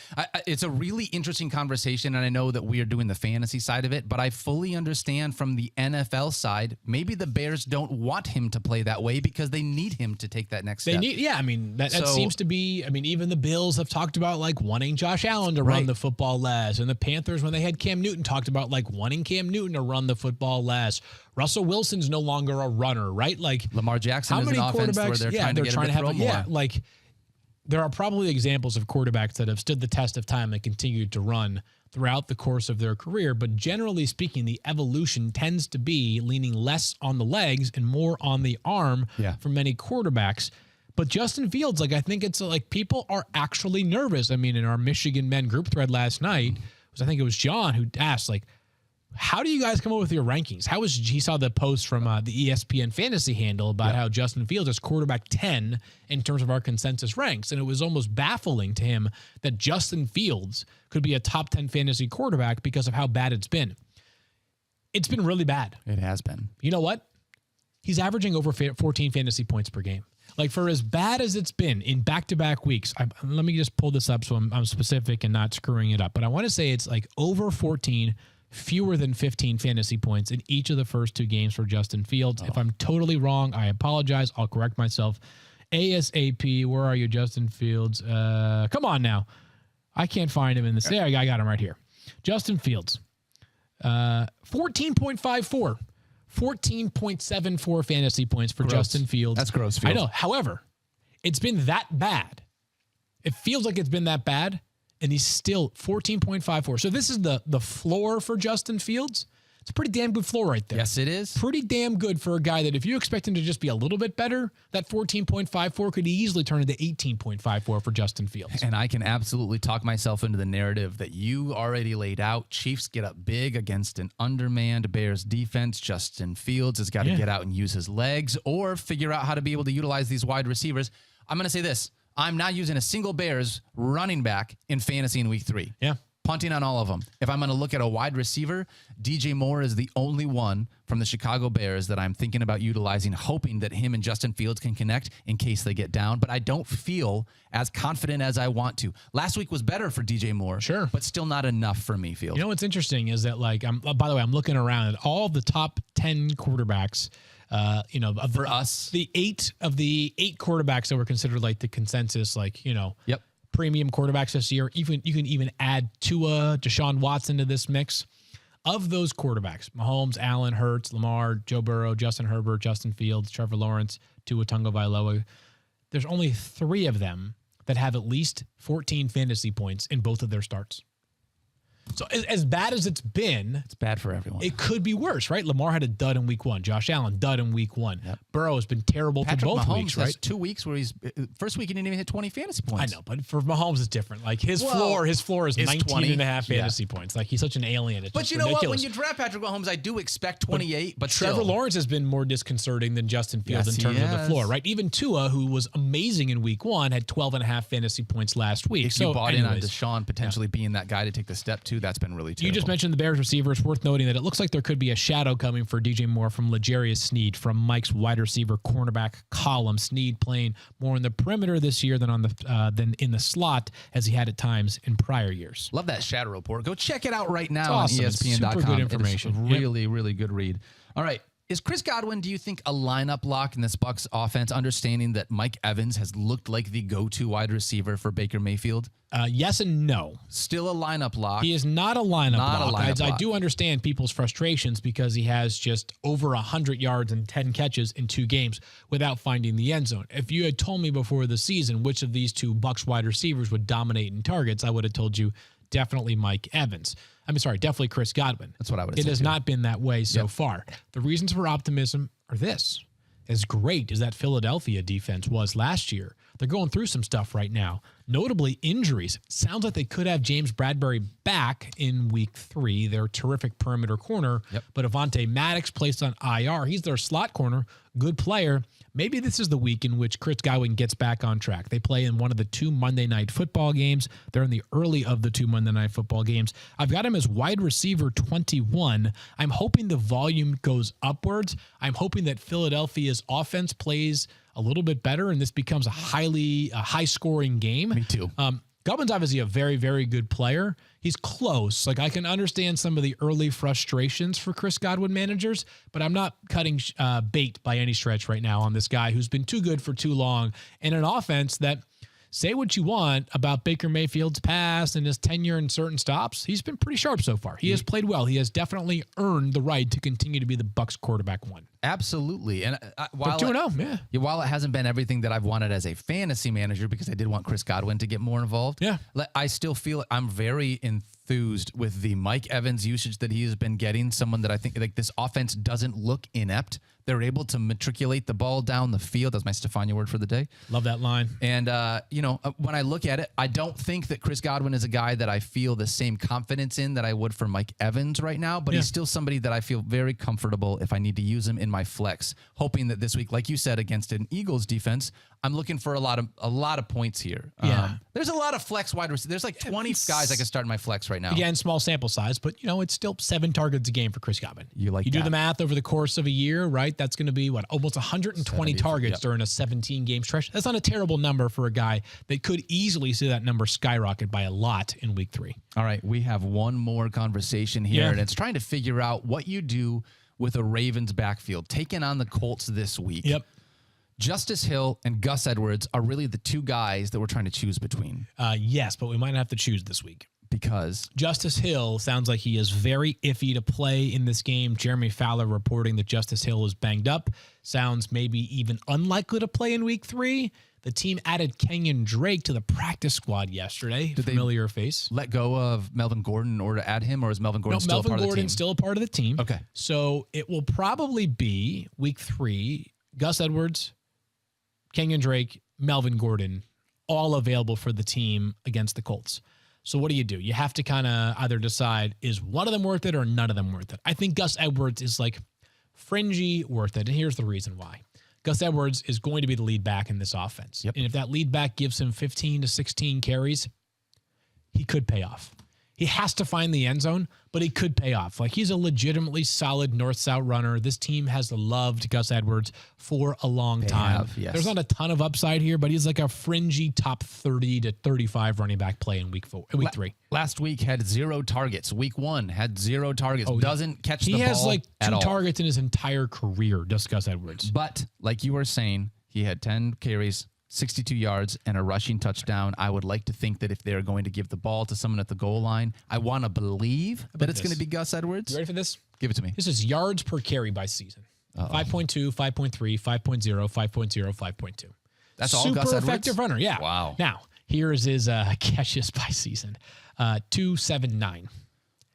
it's a really interesting conversation, and I know that we are doing the fantasy side of it, but I fully understand from the NFL side, maybe the Bears don't want him to play that way because they need him to take that next step. That seems to be, even the Bills have talked about like wanting Josh Allen to run the football less, and the Panthers, when they had Cam Newton, talked about like wanting Cam Newton to run the football less. Russell Wilson's no longer a runner, right? Like Lamar Jackson is an offense where they're trying to throw more. Like there are probably examples of quarterbacks that have stood the test of time and continued to run throughout the course of their career, but generally speaking, the evolution tends to be leaning less on the legs and more on the arm for many quarterbacks. But Justin Fields, like I think it's like people are actually nervous. In our Michigan Men group thread last night, I think it was John who asked, like, how do you guys come up with your rankings? He saw the post from the ESPN fantasy handle about how Justin Fields is quarterback 10 in terms of our consensus ranks. And it was almost baffling to him that Justin Fields could be a top 10 fantasy quarterback because of how bad it's been. It's been really bad. It has been. You know what? He's averaging over 14 fantasy points per game. Like for as bad as it's been in back-to-back weeks, let me just pull this up so I'm specific and not screwing it up. But I want to say it's like over 14, fewer than 15 fantasy points in each of the first 2 games for Justin Fields. If I'm totally wrong, I apologize. I'll correct myself. ASAP, where are you, Justin Fields? Come on now. I can't find him in this. There, I got him right here. Justin Fields, 14.54. 14.74 fantasy points for Justin Fields. That's gross, Fields. I know. However, it's been that bad. It feels like it's been that bad, and he's still 14.54. So this is the floor for Justin Fields. It's a pretty damn good floor right there. Yes, it is. Pretty damn good for a guy that if you expect him to just be a little bit better, that 14.54 could easily turn into 18.54 for Justin Fields. And I can absolutely talk myself into the narrative that you already laid out. Chiefs get up big against an undermanned Bears defense. Justin Fields has got to get out and use his legs or figure out how to be able to utilize these wide receivers. I'm going to say this. I'm not using a single Bears running back in fantasy in week 3. Yeah. Punting on all of them. If I'm going to look at a wide receiver, DJ Moore is the only one from the Chicago Bears that I'm thinking about utilizing, hoping that him and Justin Fields can connect in case they get down. But I don't feel as confident as I want to. Last week was better for DJ Moore, but still not enough for me, Fields. You know what's interesting is that, like, by the way, I'm looking around at all the top 10 quarterbacks. For us, the 8 quarterbacks that were considered like the consensus, like, premium quarterbacks this year. You can even add Tua, Deshaun Watson to this mix. Of those quarterbacks, Mahomes, Allen, Hurts, Lamar, Joe Burrow, Justin Herbert, Justin Fields, Trevor Lawrence, Tua Tagovailoa, there's only 3 of them that have at least 14 fantasy points in both of their starts. So as bad as it's been, it's bad for everyone. It could be worse, right? Lamar had a dud in week 1. Josh Allen, dud in week 1. Yep. Burrow has been terrible for both Mahomes weeks, right? Has 2 weeks where first week he didn't even hit 20 fantasy points. I know, but for Mahomes it's different. Like his floor is 19 20, and a half fantasy points. Like he's such an alien. It's but you know what? When you draft Patrick Mahomes, I do expect 28, but Trevor Lawrence has been more disconcerting than Justin Fields in terms of the floor, right? Even Tua, who was amazing in week 1, had 12 and a half fantasy points last week. If you bought in on Deshaun potentially being that guy to take the step 2, that's been really terrible. You just mentioned the Bears receiver. It's worth noting that it looks like there could be a shadow coming for DJ Moore from L'Jarius Sneed from Mike's wide receiver cornerback column. Sneed playing more in the perimeter this year than than in the slot as he had at times in prior years. Love that shadow report. Go check it out right now on ESPN.com. Super good information. Really, really good read. All right. Is Chris Godwin, do you think, a lineup lock in this Bucs offense, understanding that Mike Evans has looked like the go-to wide receiver for Baker Mayfield? Yes and no. Still a lineup lock. He is not a lineup lock. I do understand people's frustrations because he has just over 100 yards and 10 catches in 2 games without finding the end zone. If you had told me before the season which of these 2 Bucs wide receivers would dominate in targets, I would have told you definitely Mike Evans. Definitely Chris Godwin. That's what I would have said. It has not been that way so far. The reasons for optimism are this. As great as that Philadelphia defense was last year, they're going through some stuff right now. Notably, injuries. Sounds like they could have James Bradbury back in week 3, their terrific perimeter corner. But Avonte Maddox placed on IR. He's their slot corner, good player. Maybe this is the week in which Chris Godwin gets back on track. They play in one of the 2 Monday Night Football games. They're in the early of the 2 Monday Night Football games. I've got him as wide receiver 21. I'm hoping the volume goes upwards. I'm hoping that Philadelphia's offense plays a little bit better and this becomes a high-scoring game. Me too. Godwin's obviously a very, very good player. He's close. Like, I can understand some of the early frustrations for Chris Godwin managers, but I'm not cutting bait by any stretch right now on this guy who's been too good for too long in an offense that, say what you want about Baker Mayfield's past and his tenure in certain stops, he's been pretty sharp so far. He has played well. He has definitely earned the right to continue to be the Bucs quarterback 1. Absolutely. And while 2-0, while it hasn't been everything that I've wanted as a fantasy manager, because I did want Chris Godwin to get more involved, I still feel I'm very enthused with the Mike Evans usage that he has been getting. Someone that I think, like, this offense doesn't look inept. They're able to matriculate the ball down the field. That's my Stefania word for the day. Love that line. And, when I look at it, I don't think that Chris Godwin is a guy that I feel the same confidence in that I would for Mike Evans right now, but he's still somebody that I feel very comfortable if I need to use him in my flex, hoping that this week, like you said, against an Eagles defense, I'm looking for a lot of points here. There's a lot of flex wide receivers. There's like 20 guys I can start in my flex right now. Again, small sample size, but it's still 7 targets a game for Chris Godwin. You do the math over the course of a year, right? That's going to be almost 120 targets during a 17-game stretch. That's not a terrible number for a guy that could easily see that number skyrocket by a lot in week 3. All right, we have one more conversation here, and it's trying to figure out what you do with a Ravens backfield taking on the Colts this week. Justice Hill and Gus Edwards are really the 2 guys that we're trying to choose between. Yes, but we might have to choose this week. Because Justice Hill sounds like he is very iffy to play in this game. Jeremy Fowler reporting that Justice Hill is banged up. Sounds maybe even unlikely to play in week 3. The team added Kenyon Drake to the practice squad yesterday. Familiar face. Let go of Melvin Gordon in order to add him, or is Melvin Gordon still a part of the team? Melvin Gordon's still a part of the team. Okay. So it will probably be week 3, Gus Edwards, Kenyon Drake, Melvin Gordon, all available for the team against the Colts. So what do? You have to kind of either decide, is one of them worth it or none of them worth it? I think Gus Edwards is like fringy worth it, and here's the reason why. Gus Edwards is going to be the lead back in this offense. And if that lead back gives him 15 to 16 carries, he could pay off. He has to find the end zone, but he could pay off. Like, he's a legitimately solid north-south runner. This team has loved Gus Edwards for a long time. There's not a ton of upside here, but he's like a fringy top 30 to 35 running back play in week 3. Last week had 0 targets. Week 1 had 0 targets. Doesn't catch the ball. He has like 2 all. targets in his entire career, does Gus Edwards. But like you were saying, he had 10 carries, 62 yards, and a rushing touchdown. I would like to think that if they're going to give the ball to someone at the goal line, I want to believe that it's going to be Gus Edwards. You ready for this? Give it to me. This is yards per carry by season. 5.2, 5.3, 5.0, 5.0, 5.2. That's all Gus Edwards? Super effective runner, yeah. Wow. Now, here is his catches by season. 279.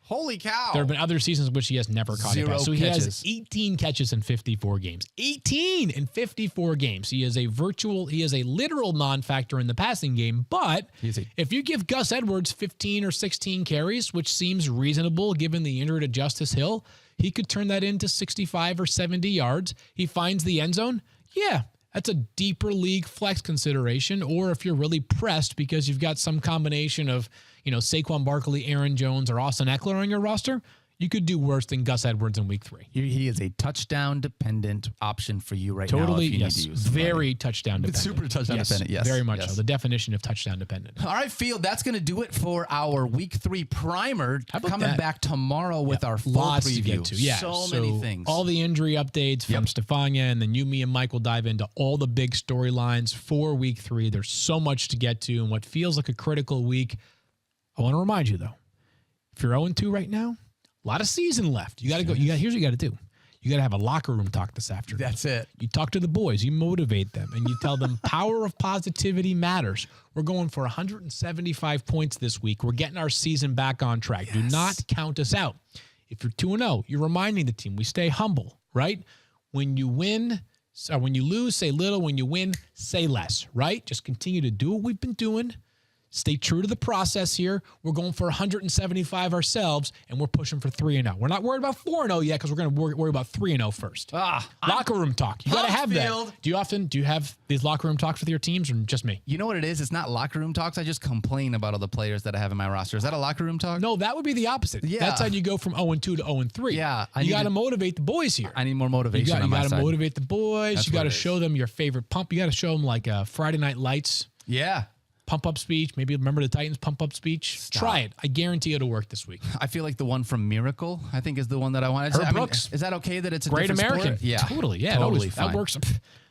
Holy cow. There have been other seasons in which he has never caught 0 a pass. So catches. he has 18 catches in 54 games. 18 in 54 games. He is a literal non-factor in the passing game. But if you give Gus Edwards 15 or 16 carries, which seems reasonable given the injury to Justice Hill, he could turn that into 65 or 70 yards. He finds the end zone. Yeah, that's a deeper league flex consideration. Or if you're really pressed because you've got some combination of, Saquon Barkley, Aaron Jones, or Austin Eckler on your roster, you could do worse than Gus Edwards in week 3. He is a touchdown-dependent option for you right now. Totally, if you need to use very touchdown-dependent. Super touchdown-dependent, yes. Very much so. The definition of touchdown-dependent. All right, Field, that's going to do it for our week 3 primer. Coming back tomorrow with our full Lots preview. To get to. Yeah. So many things. All the injury updates from Stefania, and then you, me, and Mike will dive into all the big storylines for week 3. There's so much to get to in what feels like a critical week. I want to remind you, though, if you're 0-2 right now, a lot of season left. You got to go. Here's what you got to do. You got to have a locker room talk this afternoon. That's it. You talk to the boys. You motivate them, and you tell them power of positivity matters. We're going for 175 points this week. We're getting our season back on track. Yes. Do not count us out. If you're 2-0, you're reminding the team we stay humble, right? When you win So when you lose, say little. When you win, say less, right? Just continue to do what we've been doing. Stay true to the process here. We're going for 175 ourselves, and we're pushing for 3-0. We're not worried about 4-0 yet because we're going to worry about 3-0 first. Locker room talk. You got to have that. Do you have these locker room talks with your teams or just me? You know what it is? It's not locker room talks. I just complain about all the players that I have in my roster. Is that a locker room talk? No, that would be the opposite. Yeah. That's how you go from 0-2 to 0-3. Yeah. You got to motivate the boys here. I need more motivation on my side. You got to motivate the boys. You got to show them your favorite pump. You got to show them like Friday Night Lights. Yeah. Pump-up speech. Maybe remember the Titans pump-up speech. Stop. Try it. I guarantee it'll work this week. I feel like the one from Miracle, I think, is the one that I wanted. Herb Brooks. Is that okay that it's a Great different American? sport? Yeah. Totally. Yeah. Totally that works.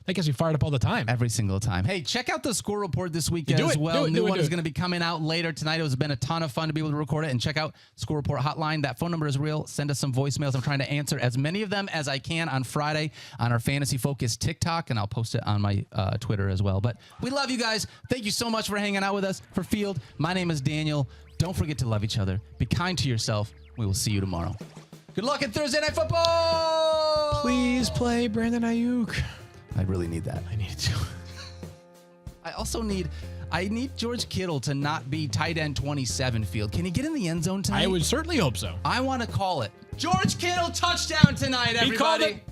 That gets me fired up all the time. Every single time. Hey, check out the score report this week as well. New one is going to be coming out later tonight. It has been a ton of fun to be able to record it. And check out Score Report Hotline. That phone number is real. Send us some voicemails. I'm trying to answer as many of them as I can on Friday on our Fantasy Focus TikTok, and I'll post it on my Twitter as well. But we love you guys. Thank you so much for hanging out with us. For Field, my name is Daniel. Don't forget to love each other. Be kind to yourself. We will see you tomorrow. Good luck at Thursday Night Football. Please play Brandon Aiyuk. I really need that. I need it too. I also need George Kittle to not be tight end 27 Field. Can he get in the end zone tonight? I would certainly hope so. I want to call it. George Kittle touchdown tonight, everybody. He called it.